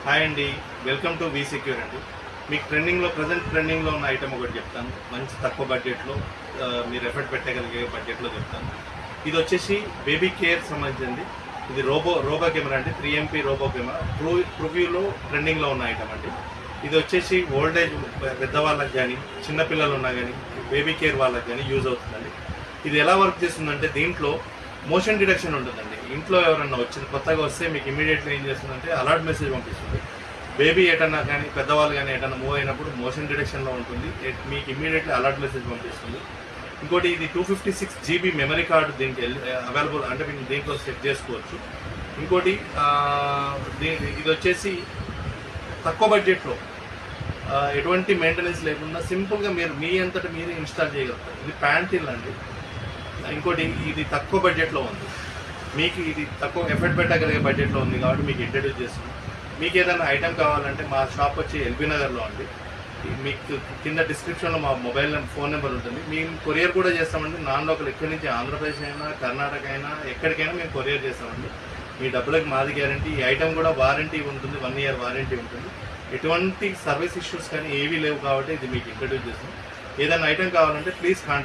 Hi అండి, welcome to V secure అండి. మీకు ప్రజెంట్ ట్రెండింగ్లో ఉన్న ఐటమ్ ఒకటి చెప్తాను. మంచి తక్కువ బడ్జెట్లో మీరు ఎఫర్ట్ పెట్టగలిగే బడ్జెట్లో చెప్తాను. ఇది వచ్చేసి బేబీ కేర్ సంబంధించింది. ఇది రోబో కెమెరా అండి, 3MP రోబో కెమెరా. ప్రివ్యూలో ట్రెండింగ్లో ఉన్న ఐటమ్ అండి. ఇది వచ్చేసి ఓల్డేజ్ పెద్దవాళ్ళకి కానీ, చిన్నపిల్లలు ఉన్నా కానీ, బేబీ కేర్ వాళ్ళకి కానీ యూజ్ అవుతుందండి. ఇది ఎలా వర్క్ చేస్తుందంటే దీంట్లో మోషన్ డిటెక్షన్ ఉంటుందండి. ఇంట్లో ఎవరన్నా కొత్తగా వస్తే మీకు ఇమీడియట్లీ ఏం చేస్తుందంటే అలర్ట్ మెసేజ్ పంపిస్తుంది. బేబీ ఎటన్నా కానీ, పెద్దవాళ్ళు కానీ ఎటన్నా మూవ్ అయినప్పుడు మోషన్ డిటెక్షన్లో ఉంటుంది, మీకు ఇమీడియట్లీ అలర్ట్ మెసేజ్ పంపిస్తుంది. ఇంకోటి ఇది 256 GB మెమరీ కార్డు దీనికి అవైలబుల్, అంటే మీకు దీంట్లో సెట్ చేసుకోవచ్చు. ఇంకోటి ఇది వచ్చేసి తక్కువ బడ్జెట్లో ఎటువంటి మెయింటెనెన్స్ లేకుండా సింపుల్గా మీరు మీ అంతటా మీరే ఇన్స్టాల్ చేయగలుగుతారు. ఇది ప్యాంటిల్ అండి. ఇంకోటి ఇది తక్కువ బడ్జెట్లో ఉంది, మీకు ఇది తక్కువ ఎఫర్ట్ పెట్టగలిగే బడ్జెట్లో ఉంది కాబట్టి మీకు ఇంట్రడ్యూస్ చేస్తున్నాం. మీకు ఏదైనా ఐటెం కావాలంటే మా షాప్ వచ్చి ఎల్బీ నగర్లో అండి. మీకు కింద డిస్క్రిప్షన్లో మా మొబైల్ ఫోన్ నెంబర్ ఉంటుంది. మేము కొరియర్ కూడా చేస్తామండి. నాన్ లోకల్ ఎక్కడి నుంచి, ఆంధ్రప్రదేశ్ అయినా, కర్ణాటక అయినా, ఎక్కడికైనా మేము కొరియర్ చేస్తామండి. మీ డబ్బులకు మాది గ్యారంటీ. ఈ ఐటెం కూడా వారంటీ ఉంటుంది, 1 year వారంటీ ఉంటుంది. ఎటువంటి సర్వీస్ ఇష్యూస్ కానీ ఏవీ లేవు కాబట్టి ఇది మీకు ఇంట్రడ్యూస్ చేస్తాం. ఏదైనా ఐటెం కావాలంటే ప్లీజ్ కాంటాక్ట్.